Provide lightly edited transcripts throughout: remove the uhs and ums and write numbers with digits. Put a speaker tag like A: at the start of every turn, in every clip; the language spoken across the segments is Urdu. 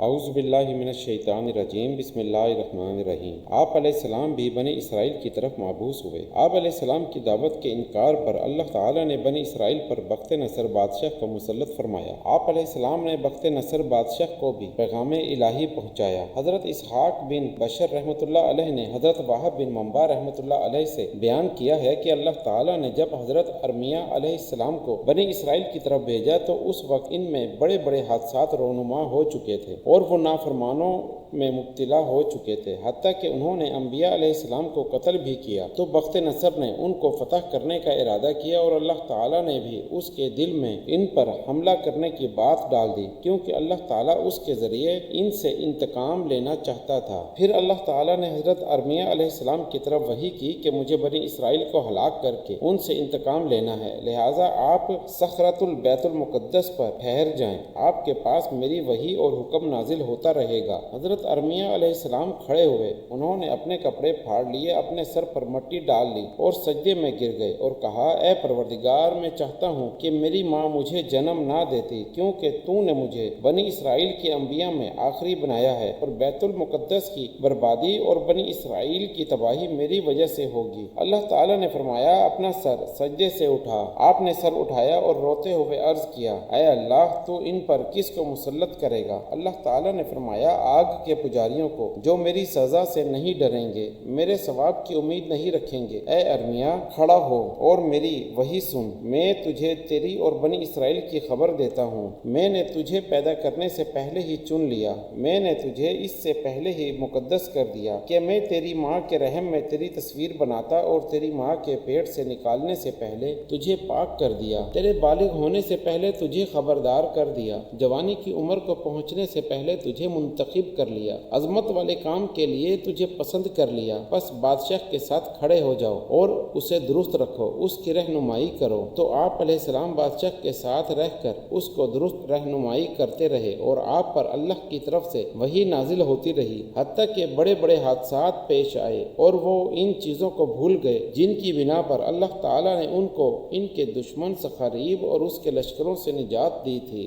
A: اعوذ باللہ من الشیطان الرجیم، بسم اللہ الرحمن الرحیم۔ آپ علیہ السلام بھی بنی اسرائیل کی طرف مبعوث ہوئے۔ آپ علیہ السلام کی دعوت کے انکار پر اللہ تعالیٰ نے بنی اسرائیل پر بخت نصر بادشاہ کو مسلط فرمایا۔ آپ علیہ السلام نے بخت نصر بادشاہ کو بھی پیغام الہی پہنچایا۔ حضرت اسحاق بن بشر رحمۃ اللہ علیہ نے حضرت وہب بن منبع رحمۃ اللہ علیہ سے بیان کیا ہے کہ اللہ تعالیٰ نے جب حضرت ارمیہ علیہ السلام کو بنی اسرائیل کی طرف بھیجا تو اس وقت ان میں بڑے بڑے حادثات رونما ہو چکے تھے اور وہ نافرمانوں میں مبتلا ہو چکے تھے، حتیٰ کہ انہوں نے انبیاء علیہ السلام کو قتل بھی کیا۔ تو بخت نصر نے ان کو فتح کرنے کا ارادہ کیا اور اللہ تعالیٰ نے بھی اس کے دل میں ان پر حملہ کرنے کی بات ڈال دی، کیونکہ اللہ تعالیٰ اس کے ذریعے ان سے انتقام لینا چاہتا تھا۔ پھر اللہ تعالیٰ نے حضرت ارمیہ علیہ السلام کی طرف وحی کی کہ مجھے بنی اسرائیل کو ہلاک کر کے ان سے انتقام لینا ہے، لہٰذا آپ صخرۃ البیت المقدس پر ٹھہر جائیں، آپ کے پاس میری وحی اور حکم نازل ہوتا رہے گا۔ حضرت ارمیہ علیہ السلام کھڑے ہوئے، انہوں نے اپنے کپڑے پھاڑ لیے، اپنے سر پر مٹی ڈال لی اور سجدے میں گر گئے اور کہا، اے پروردگار، میں چاہتا ہوں کہ میری ماں مجھے جنم نہ دیتی، کیونکہ تو نے مجھے بنی اسرائیل کے انبیاء میں آخری بنایا ہے اور بیت المقدس کی بربادی اور بنی اسرائیل کی تباہی میری وجہ سے ہوگی۔ اللہ تعالیٰ نے فرمایا، اپنا سر سجدے سے اٹھا۔ آپ نے سر اٹھایا اور روتے ہوئے عرض کیا، اے اللہ، تو ان پر کس کو مسلط کرے گا؟ اللہ تعالیٰ نے فرمایا، آگ کے پجاریوں کو جو میری سزا سے نہیں ڈریں گے، میرے ثواب کی امید نہیں رکھیں گے۔ اے ارمیہ، کھڑا ہو اور میری وحی سن۔ میں تجھے تیری اور بنی اسرائیل کی خبر دیتا ہوں۔ میں نے تجھے پیدا کرنے سے پہلے ہی چن لیا، میں نے تجھے اس سے پہلے ہی مقدس کر دیا کہ میں تیری ماں کے رحم میں تیری تصویر بناتا اور تیری ماں کے پیٹ سے نکالنے سے پہلے تجھے پاک کر دیا، تیرے بالغ ہونے سے پہلے تجھے خبردار کر دیا، جوانی کی عمر کو پہنچنے سے پہلے تجھے منتخب کر لیا، عظمت والے کام کے لیے تجھے پسند کر لیا۔ بس بادشاہ کے ساتھ کھڑے ہو جاؤ اور اسے درست رکھو، اس کی رہنمائی کرو۔ تو آپ علیہ السلام بادشاہ کے ساتھ رہ کر اس کو درست رہنمائی کرتے رہے اور آپ پر اللہ کی طرف سے وحی نازل ہوتی رہی، حتیٰ کہ بڑے بڑے حادثات پیش آئے اور وہ ان چیزوں کو بھول گئے جن کی بنا پر اللہ تعالیٰ نے ان کو ان کے دشمن سخریب اور اس کے لشکروں سے نجات دی تھی۔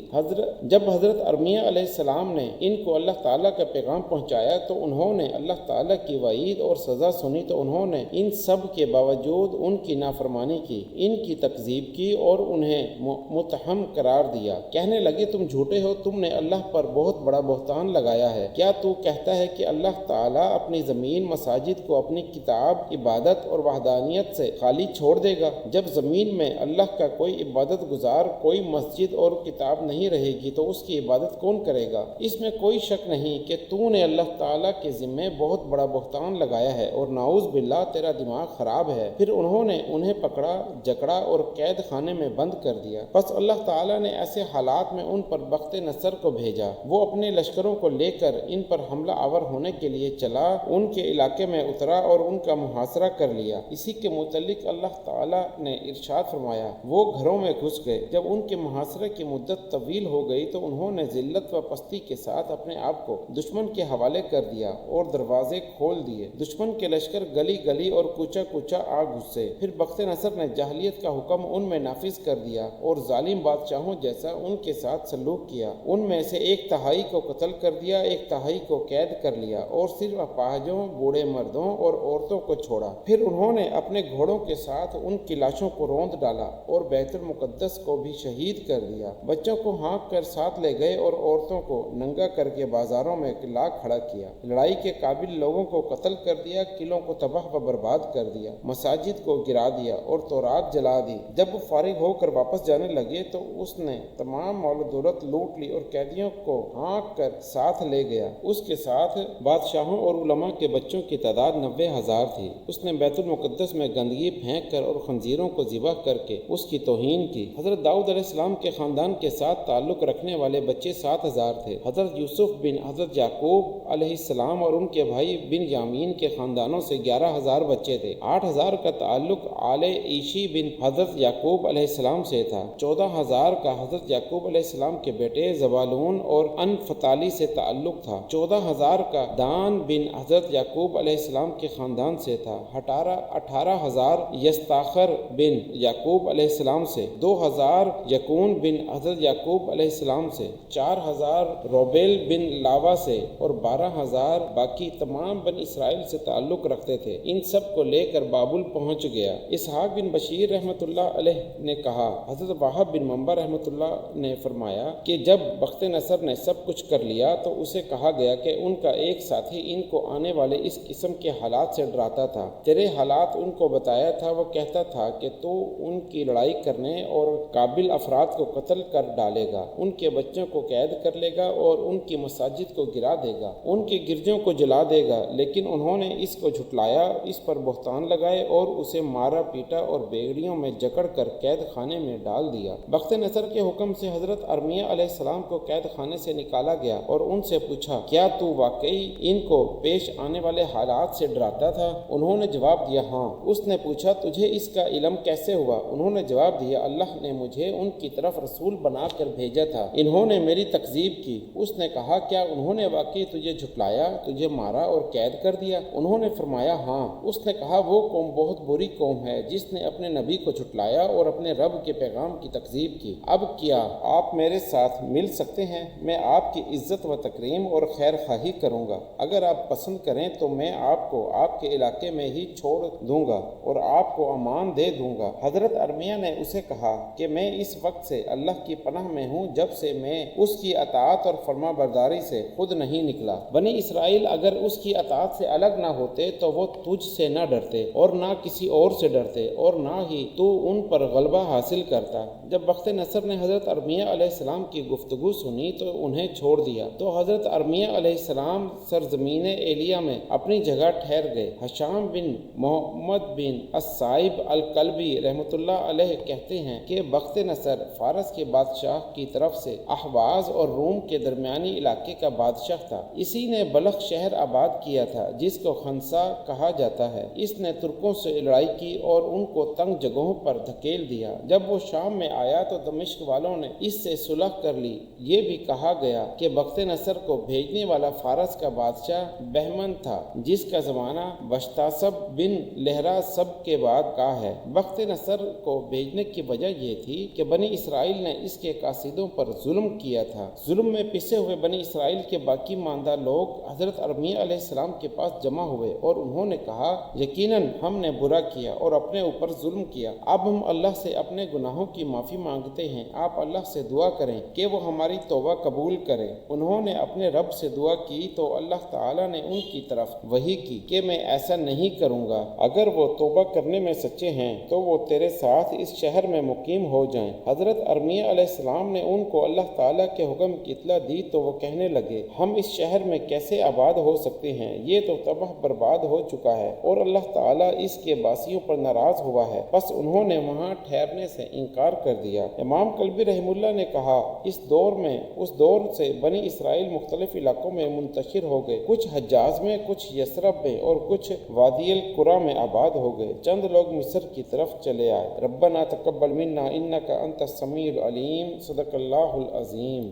A: جب حضرت ارمیہ علیہ السلام نے ان کو اللہ تعالیٰ کا پیغام پہنچایا تو انہوں نے اللہ تعالیٰ کی وعید اور سزا سنی، تو انہوں نے ان سب کے باوجود ان کی نافرمانی کی، ان کی تکذیب کی اور انہیں متہم قرار دیا۔ کہنے لگے، تم جھوٹے ہو، تم نے اللہ پر بہت بڑا بہتان لگایا ہے۔ کیا تو کہتا ہے کہ اللہ تعالیٰ اپنی زمین مساجد کو اپنی کتاب، عبادت اور وحدانیت سے خالی چھوڑ دے گا؟ جب زمین میں اللہ کا کوئی عبادت گزار، کوئی مسجد اور کتاب نہیں رہے گی تو اس کی عبادت کون کرے گا؟ اس میں کوئی شک نہیں کہ تو نے اللہ تعالیٰ کے ذمے بہت بڑا بہتان لگایا ہے اور نعوذ باللہ تیرا دماغ خراب ہے۔ پھر انہوں نے انہیں پکڑا، جکڑا اور قید خانے میں بند کر دیا۔ پس اللہ تعالیٰ نے ایسے حالات میں ان پر بخت نصر کو بھیجا، وہ اپنے لشکروں کو لے کر ان پر حملہ آور ہونے کے لیے چلا، ان کے علاقے میں اترا اور ان کا محاصرہ کر لیا۔ اسی کے متعلق اللہ تعالیٰ نے ارشاد فرمایا، وہ گھروں میں گھس گئے، جب ان کے محاصرے کی مدت طویل ہو گئی تو انہوں نے ذلت و پستی کے ساتھ اپنے آپ کو دشمن کے حوالے کر دیا اور دروازے کھول دیے۔ دشمن کے لشکر گلی گلی اور کوچہ کوچہ آ گھسے۔ پھر بخت نصر نے جاہلیت کا حکم ان میں نافذ کر دیا اور ظالم بادشاہوں جیسا ان کے ساتھ سلوک کیا۔ ان میں سے 1/3 کو قتل کر دیا، 1/3 کو قید کر لیا اور صرف اپاہجوں، بوڑھے مردوں اور عورتوں کو چھوڑا۔ پھر انہوں نے اپنے گھوڑوں کے ساتھ ان کی لاشوں کو روند ڈالا اور بیت المقدس کو بھی شہید کر دیا۔ بچوں کو ہانک کر ساتھ لے گئے اور عورتوں کو ننگا کر کے بازاروں میں لا کھڑا کیا۔ لڑائی کے قابل لوگوں کو قتل کر دیا، قلعوں کو تباہ و برباد کر دیا، مساجد کو گرا دیا اور تورات جلا دی۔ جب وہ فارغ ہو کر واپس جانے لگے تو اس نے تمام مال و دولت لوٹ لی اور قیدیوں کو ہانک کر ساتھ لے گیا۔ اس کے ساتھ بادشاہوں اور علماء کے بچوں کی تعداد 90,000 تھی۔ اس نے بیت المقدس میں گندگی پھینک کر اور خنزیروں کو ذبح کر کے اس کی توہین کی۔ حضرت داؤد علیہ السلام کے خاندان کے ساتھ تعلق رکھنے والے بچے 7,000 تھے۔ حضرت یوسف بن حضرت یعقوب علیہ السلام اور ان کے بھائی بن یامین کے خاندانوں سے 11,000 بچے تھے۔ 8,000 کا تعلق آل عیشی بن حضرت یعقوب علیہ السلام سے تھا۔ 14,000 کا حضرت یعقوب علیہ السلام کے بیٹے زبالون اور انفتالی سے تعلق تھا۔ 14,000 کا دان بن حضرت یعقوب علیہ السلام کے خاندان سے تھا۔ 18,000 یستاخر بن یعقوب علیہ السلام سے، 2,000 یکون بن حضرت یعقوب علیہ السلام سے، 4,000 روبن روبیل بن لاوا سے اور 12,000 باقی تمام بنی اسرائیل سے تعلق رکھتے تھے، ان سب کو لے کر بابل پہنچ گیا۔ اسحاق بن بشیر رحمۃ اللہ علیہ نے کہا، حضرت وہب بن منبع رحمۃ اللہ نے فرمایا کہ جب بخت نصر نے سب کچھ کر لیا تو اسے کہا گیا کہ ان کا ایک ساتھی ان کو آنے والے اس قسم کے حالات سے ڈراتا تھا، تیرے حالات ان کو بتایا تھا، وہ کہتا تھا کہ تو ان کی لڑائی کرنے اور قابل افراد کو قتل کر ڈالے گا، ان کے بچوں کو قید کر لے گا اور ان کی مساجد کو گرا دے گا، ان کے گرجوں کو جلا دے گا، لیکن انہوں نے اس کو جھٹلایا، اس پر بہتان لگائے اور اسے مارا پیٹا اور بیڑیوں میں جکڑ کر قید خانے میں ڈال دیا۔ بخت نصر کے حکم سے حضرت ارمیہ علیہ السلام کو قید خانے سے نکالا گیا اور ان سے پوچھا، کیا تو واقعی ان کو پیش آنے والے حالات سے ڈراتا تھا؟ انہوں نے جواب دیا، ہاں۔ اس نے پوچھا، تجھے اس کا علم کیسے ہوا؟ انہوں نے جواب دیا، اللہ نے مجھے ان کی طرف رسول بنا کر بھیجا تھا، انہوں نے میری تکذیب کی۔ اس نے کہا، کیا انہوں نے واقعی تجھے جھٹلایا، تجھے مارا اور قید کر دیا؟ انہوں نے فرمایا، ہاں۔ اس نے کہا، وہ قوم بہت بری قوم ہے جس نے اپنے نبی کو جھٹلایا اور اپنے رب کے پیغام کی تکذیب کی۔ اب کیا آپ میرے ساتھ مل سکتے ہیں؟ میں آپ کی عزت و تکریم اور خیر خواہی کروں گا، اگر آپ پسند کریں تو میں آپ کو آپ کے علاقے میں ہی چھوڑ دوں گا اور آپ کو امان دے دوں گا۔ حضرت ارمیہ نے اسے کہا کہ میں اس وقت سے اللہ کی پناہ میں ہوں جب سے میں اس کی اطاعت اور فرما برداری سے خود نہیں نکلا۔ بنی اسرائیل اگر اس کی اطاعت سے الگ نہ ہوتے تو وہ تجھ سے نہ ڈرتے اور نہ کسی اور سے ڈرتے اور نہ ہی تو ان پر غلبہ حاصل کرتا۔ جب بخت نصر نے حضرت ارمیہ علیہ السلام کی گفتگو سنی تو انہیں چھوڑ دیا، تو حضرت ارمیہ علیہ السلام سرزمین ایلیا میں اپنی جگہ ٹھہر گئے۔ حشام بن محمد بن الصائب الکلبی رحمۃ اللہ علیہ کہتے ہیں کہ بخت نصر فارس کے بادشاہ کی طرف سے احواز اور روم کے درمیانی علاقے کا بادشاہ تھا۔ اسی نے بلخ شہر آباد کیا تھا جس کو خنسا کہا جاتا ہے۔ اس نے ترکوں سے لڑائی کی اور ان کو تنگ جگہوں پر دھکیل دیا۔ جب وہ شام میں آیا تو دمشق والوں نے اس سے صلح کر لی۔ یہ بھی کہا گیا کہ بخت نصر کو بھیجنے والا فارس کا بادشاہ بہمن تھا جس کا زمانہ بشتاسب بن لہرا سب کے بعد کا ہے۔ بخت نصر کو بھیجنے کی وجہ یہ تھی کہ بنی اسرائیل نے اس کے قاصدوں پر ظلم کیا تھا۔ ظلم میں پسے ہوئے بنی اسرائیل کے باقی ماندہ لوگ حضرت ارمیہ علیہ السلام کے پاس جمع ہوئے اور انہوں نے کہا، یقیناً ہم نے برا کیا اور اپنے اوپر ظلم کیا، اب ہم اللہ سے اپنے گناہوں کی معافی مانگتے ہیں، آپ اللہ سے دعا کریں کہ وہ ہماری توبہ قبول کرے۔ انہوں نے اپنے رب سے دعا کی تو اللہ تعالیٰ نے ان کی طرف وحی کی کہ میں ایسا نہیں کروں گا، اگر وہ توبہ کرنے میں سچے ہیں تو وہ تیرے ساتھ اس شہر میں مقیم ہو جائیں۔ حضرت ارمیہ علیہ السلام نے ان کو اللہ تعالیٰ کے حکم کی اطلاع دی تو وہ کہنے لگے، ہم اس شہر میں کیسے آباد ہو سکتے ہیں، یہ تو تباہ برباد ہو چکا ہے اور اللہ تعالیٰ اس کے باسیوں پر ناراض ہوا ہے۔ بس انہوں نے وہاں ٹھہرنے سے انکار کر دیا۔ امام کلبی رحمہ اللہ نے کہا، اس دور سے بنی اسرائیل مختلف علاقوں میں منتشر ہو گئے، کچھ حجاز میں، کچھ یثرب میں اور کچھ وادی القریٰ میں آباد ہو گئے۔ چند لوگ مصر کی طرف چلے آئے۔ ربنا تقبل منا انک انت السمیع العلیم، صدق اللہ العظیم۔